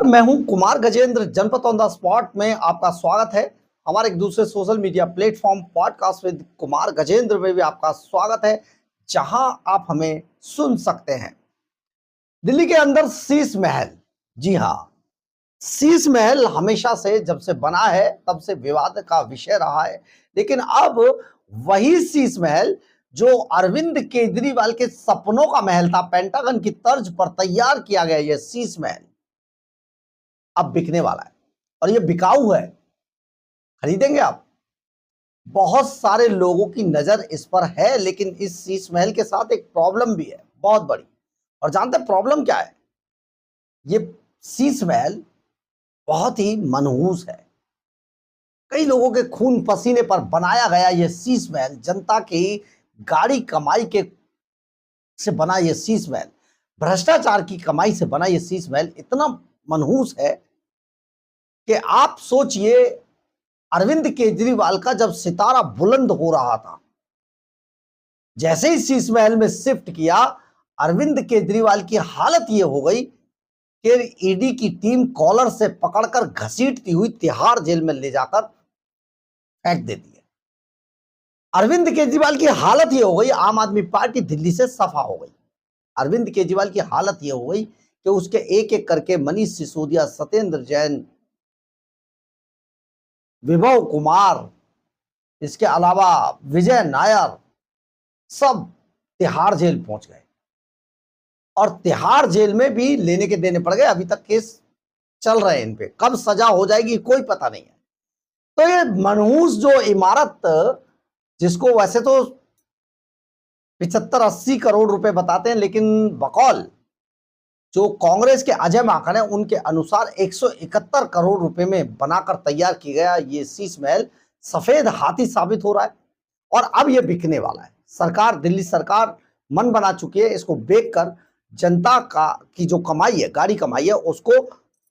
नमस्कार, मैं हूं कुमार गजेंद्र। जनपद ऑन द स्पॉट में आपका स्वागत है। हमारे एक दूसरे social media platform podcast with Kumar Gajendra में भी आपका स्वागत है, जहां आप हमें सुन सकते हैं। दिल्ली के अंदर शीश महल, जी हां, शीश महल हमेशा से जब से बना है तब से विवाद का विषय रहा है। लेकिन अब वही शीश महल जो अरविंद केजरीवाल के सपनों का महल था, पेंटागन की तर्ज पर तैयार किया गया यह शीश महल अब बिकने वाला है और ये बिकाऊ है। खरीदेंगे आप? बहुत सारे लोगों की नजर इस पर है, लेकिन इस शीश महल के साथ एक प्रॉब्लम भी है, बहुत बड़ी। और जानते हैं प्रॉब्लम क्या है? ये शीश महल बहुत ही मनहूस है। कई लोगों के खून पसीने पर बनाया गया ये शीश महल, जनता की गाड़ी कमाई के से बना ये शीश महल, भ्रष्टाचार की कमाई से बना ये शीश महल इतना मनहूस है कि आप सोचिए, अरविंद केजरीवाल का जब सितारा बुलंद हो रहा था, जैसे ही शीश महल में शिफ्ट किया, अरविंद केजरीवाल की हालत यह हो गई कि ईडी की टीम कॉलर से पकड़कर घसीटती हुई तिहाड़ जेल में ले जाकर फेंक देती है। अरविंद केजरीवाल की हालत यह हो गई, आम आदमी पार्टी दिल्ली से सफा हो गई। अरविंद केजरीवाल की हालत यह हो गई कि उसके एक एक करके मनीष सिसोदिया, सत्येंद्र जैन, विभव कुमार, इसके अलावा विजय नायर, सब तिहाड़ जेल पहुंच गए और तिहाड़ जेल में भी लेने के देने पड़ गए। अभी तक केस चल रहे हैं इन पे, कब सजा हो जाएगी कोई पता नहीं है। तो ये मनहूस जो इमारत, जिसको वैसे तो 75-80 करोड़ रुपए बताते हैं, लेकिन बकौल जो कांग्रेस के अजय माकन है उनके अनुसार 171 करोड़ रुपए में बनाकर तैयार किया गया ये शीश महल सफेद हाथी साबित हो रहा है और अब ये बिकने वाला है। सरकार, दिल्ली सरकार मन बना चुकी है इसको बेचकर जनता का की जो कमाई है, गाड़ी कमाई है, उसको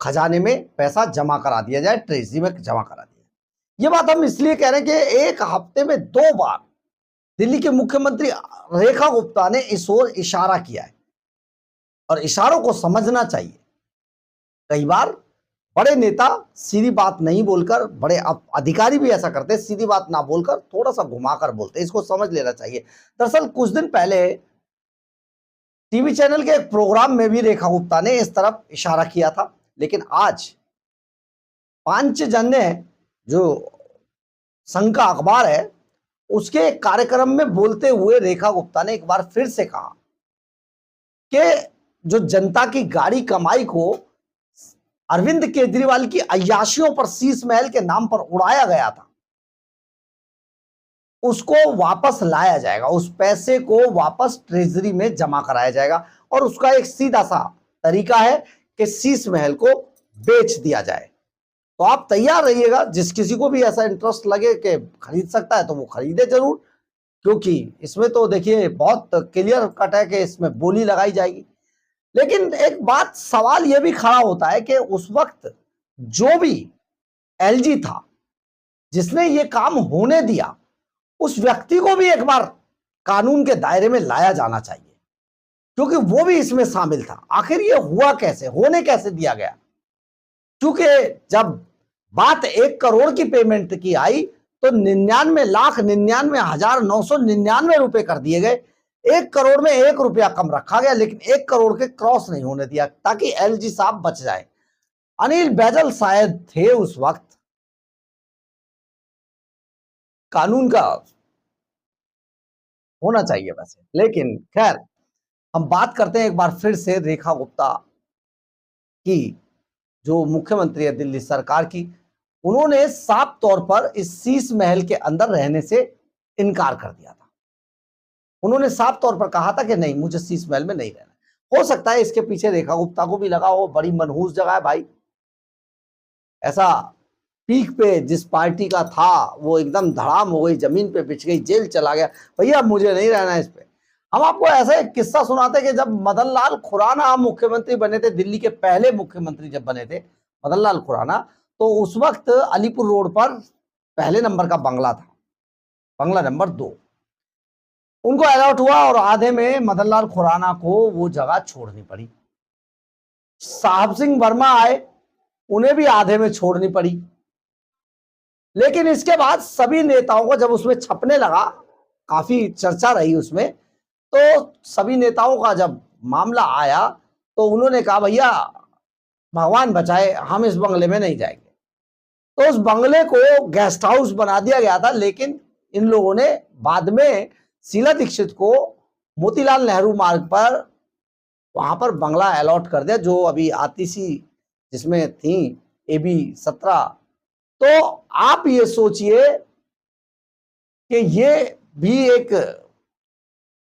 खजाने में पैसा जमा करा दिया जाए, ट्रेजरी में जमा करा दिया। ये बात हम इसलिए कह रहे हैं कि एक हफ्ते में 2 बार दिल्ली के मुख्यमंत्री रेखा गुप्ता ने इस ओर इशारा किया है और इशारों को समझना चाहिए। कई बार बड़े नेता सीधी बात नहीं बोलकर, बड़े अधिकारी भी ऐसा करते हैं, सीधी बात ना बोलकर थोड़ा सा घुमाकर बोलते हैं, इसको समझ लेना चाहिए। दरअसल कुछ दिन पहले टीवी चैनल के एक प्रोग्राम में भी रेखा गुप्ता ने इस तरफ इशारा किया था, लेकिन आज पांचजन्य जो संघ का अखबार है उसके एक कार्यक्रम में बोलते हुए रेखा गुप्ता ने एक बार फिर से कहा कि जो जनता की गाड़ी कमाई को अरविंद केजरीवाल की अय्याशियों पर शीश महल के नाम पर उड़ाया गया था, उसको वापस लाया जाएगा, उस पैसे को वापस ट्रेजरी में जमा कराया जाएगा और उसका एक सीधा सा तरीका है कि शीश महल को बेच दिया जाए। तो आप तैयार रहिएगा, जिस किसी को भी ऐसा इंटरेस्ट लगे कि खरीद सकता है तो वो खरीदे जरूर, क्योंकि इसमें तो देखिए बहुत क्लियर कट है कि इसमें बोली लगाई जाएगी। लेकिन एक बात, सवाल यह भी खड़ा होता है कि उस वक्त जो भी एलजी था जिसने ये काम होने दिया, उस व्यक्ति को भी एक बार कानून के दायरे में लाया जाना चाहिए, क्योंकि वो भी इसमें शामिल था। आखिर ये हुआ कैसे, होने कैसे दिया गया? क्योंकि जब बात 1 करोड़ की पेमेंट की आई तो 99,99,999 रुपए कर दिए गए। 1 करोड़ में 1 रुपया कम रखा गया, लेकिन 1 करोड़ के क्रॉस नहीं होने दिया ताकि एलजी साहब बच जाए। अनिल बैजल शायद थे उस वक्त। कानून का होना चाहिए वैसे, लेकिन खैर हम बात करते हैं एक बार फिर से रेखा गुप्ता की, जो मुख्यमंत्री है दिल्ली सरकार की। उन्होंने साफ तौर पर इस शीश महल के अंदर रहने से इनकार कर दिया था। उन्होंने साफ तौर पर कहा था कि नहीं, मुझे शीश महल में नहीं रहना। हो सकता है इसके पीछे रेखा गुप्ता को भी लगा हो, बड़ी मनहूस जगह है भाई, ऐसा पीक पे जिस पार्टी का था वो एकदम धड़ाम हो गई, जमीन पे बिछ गई, जेल चला गया, भैया मुझे नहीं रहना इस पे। हम आपको ऐसा एक किस्सा सुनाते कि जब मदन लाल खुराना मुख्यमंत्री बने थे, दिल्ली के पहले मुख्यमंत्री जब बने थे मदन लाल खुराना, तो उस वक्त अलीपुर रोड पर पहले नंबर का बंगला था, बंगला नंबर 2, उनको अलॉट हुआ और आधे में मदन लाल खुराना को वो जगह छोड़नी पड़ी। साहब सिंह वर्मा आए, उन्हें भी आधे में छोड़नी पड़ी। लेकिन इसके बाद सभी नेताओं को जब उसमें छपने लगा, काफी चर्चा रही उसमें, तो सभी नेताओं का जब मामला आया तो उन्होंने कहा भैया भगवान बचाए, हम इस बंगले में नहीं जाएंगे। तो उस बंगले को गेस्ट हाउस बना दिया गया था, लेकिन इन लोगों ने बाद में शीला दीक्षित को मोतीलाल नेहरू मार्ग पर वहां पर बंगला अलॉट कर दिया, जो अभी आतिशी जिसमें थी AB 17। तो आप ये सोचिए कि ये भी एक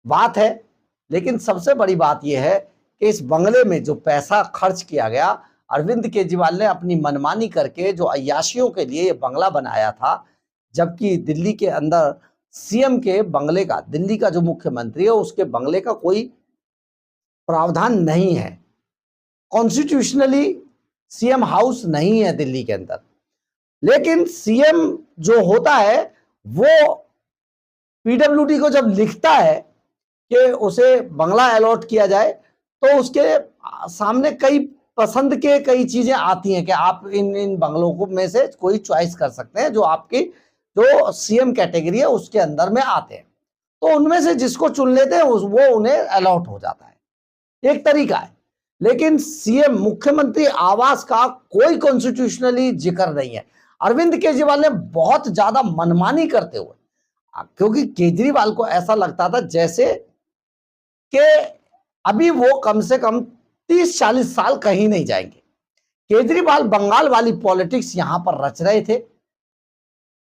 बात है। लेकिन सबसे बड़ी बात यह है कि इस बंगले में जो पैसा खर्च किया गया, अरविंद केजरीवाल ने अपनी मनमानी करके जो अय्याशियों के लिए ये बंगला बनाया था, जबकि दिल्ली के अंदर CM के बंगले का, दिल्ली का जो मुख्यमंत्री है उसके बंगले का कोई प्रावधान नहीं है। कॉन्स्टिट्यूशनली CM हाउस नहीं है दिल्ली के अंदर। लेकिन CM जो होता है वो PWD को जब लिखता है कि उसे बंगला अलॉट किया जाए, तो उसके सामने कई पसंद के कई चीजें आती हैं कि आप इन बंगलों को में से कोई चॉइस कर सकते हैं जो आपकी जो CM कैटेगरी है उसके अंदर में आते हैं। तो उनमें से जिसको चुन लेते हैं वो उन्हें अलॉट हो जाता है, एक तरीका है। लेकिन CM मुख्यमंत्री आवास का कोई कॉन्स्टिट्यूशनली जिक्र नहीं है। अरविंद केजरीवाल ने बहुत ज्यादा मनमानी करते हुए, क्योंकि केजरीवाल को ऐसा लगता था जैसे कि अभी वो कम से कम 30-40 साल कहीं नहीं जाएंगे। केजरीवाल बंगाल वाली पॉलिटिक्स यहां पर रच रहे थे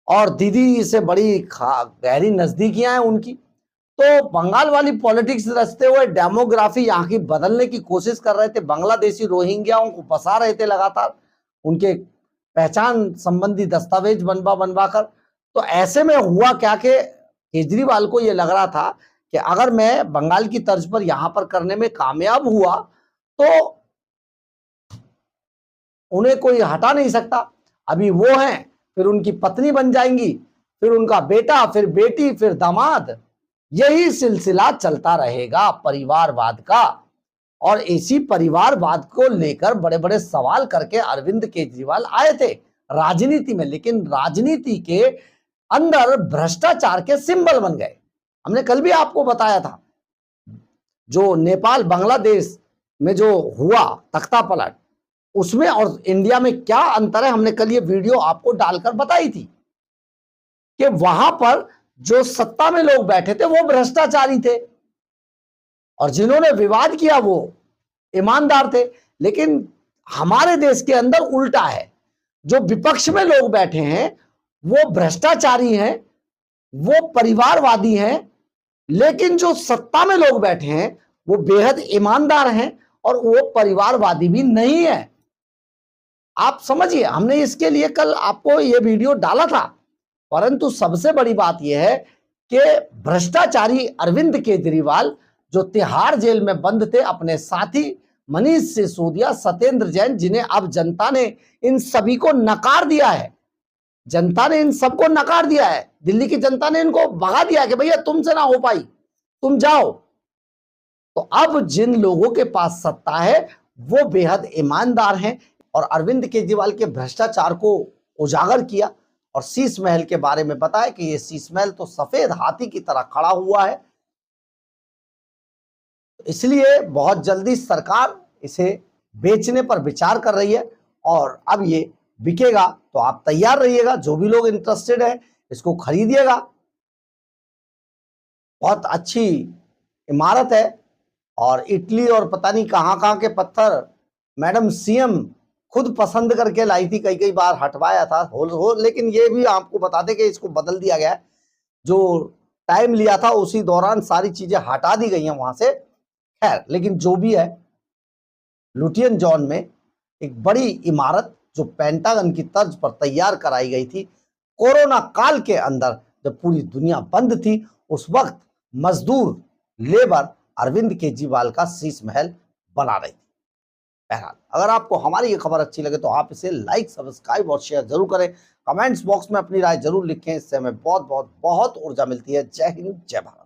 और दीदी से बड़ी गहरी नजदीकियां हैं उनकी। तो बंगाल वाली पॉलिटिक्स रचते हुए डेमोग्राफी यहाँ की बदलने की कोशिश कर रहे थे, बांग्लादेशी रोहिंग्याओं को बसा रहे थे लगातार, उनके पहचान संबंधी दस्तावेज बनवा कर। तो ऐसे में हुआ क्या कि केजरीवाल को यह लग रहा था कि अगर मैं बंगाल की तर्ज पर यहां पर करने में कामयाब हुआ तो उन्हें कोई हटा नहीं सकता। अभी वो हैं, फिर उनकी पत्नी बन जाएंगी, फिर उनका बेटा, फिर बेटी, फिर दामाद, यही सिलसिला चलता रहेगा परिवारवाद का। और इसी परिवारवाद को लेकर बड़े बड़े सवाल करके अरविंद केजरीवाल आए थे राजनीति में, लेकिन राजनीति के अंदर भ्रष्टाचार के सिंबल बन गए। हमने कल भी आपको बताया था जो नेपाल बांग्लादेश में जो हुआ तख्ता पलट, उसमें और इंडिया में क्या अंतर है, हमने कल ये वीडियो आपको डालकर बताई थी कि वहां पर जो सत्ता में लोग बैठे थे वो भ्रष्टाचारी थे और जिन्होंने विवाद किया वो ईमानदार थे। लेकिन हमारे देश के अंदर उल्टा है, जो विपक्ष में लोग बैठे हैं वो भ्रष्टाचारी हैं, वो परिवारवादी हैं, लेकिन जो सत्ता में लोग बैठे हैं वो बेहद ईमानदार हैं और वो परिवारवादी भी नहीं है। आप समझिए, हमने इसके लिए कल आपको ये वीडियो डाला था। परंतु सबसे बड़ी बात यह है कि भ्रष्टाचारी अरविंद केजरीवाल जो तिहाड़ जेल में बंद थे, अपने साथी मनीष सिसोदिया, सत्येंद्र जैन, जिन्हें अब जनता ने इन सभी को नकार दिया है, जनता ने इन सबको नकार दिया है, दिल्ली की जनता ने इनको भगा दिया कि भैया तुमसे ना हो पाई, तुम जाओ। तो अब जिन लोगों के पास सत्ता है वो बेहद ईमानदार हैं और अरविंद केजरीवाल के भ्रष्टाचार को उजागर किया और शीश महल के बारे में बताया कि ये शीश महल तो सफेद हाथी की तरह खड़ा हुआ है, इसलिए बहुत जल्दी सरकार इसे बेचने पर विचार कर रही है और अब ये बिकेगा। तो आप तैयार रहिएगा, जो भी लोग इंटरेस्टेड है इसको खरीदिएगा। बहुत अच्छी इमारत है और इटली और पता नहीं कहां के पत्थर मैडम CM खुद पसंद करके लाई थी, कई बार हटवाया था लेकिन ये भी आपको बता दें कि इसको बदल दिया गया है। जो टाइम लिया था उसी दौरान सारी चीजें हटा दी गई हैं वहां से। खैर, लेकिन जो भी है, लुटियन जॉन में एक बड़ी इमारत जो पेंटागन की तर्ज पर तैयार कराई गई थी, कोरोना काल के अंदर जब पूरी दुनिया बंद थी, उस वक्त मजदूर लेबर अरविंद केजरीवाल का शीश महल बना रही थी। बहरहाल, अगर आपको हमारी ये खबर अच्छी लगे तो आप इसे लाइक, सब्सक्राइब और शेयर जरूर करें। कमेंट्स बॉक्स में अपनी राय जरूर लिखें, इससे हमें बहुत बहुत बहुत ऊर्जा मिलती है। जय हिंद, जय भारत।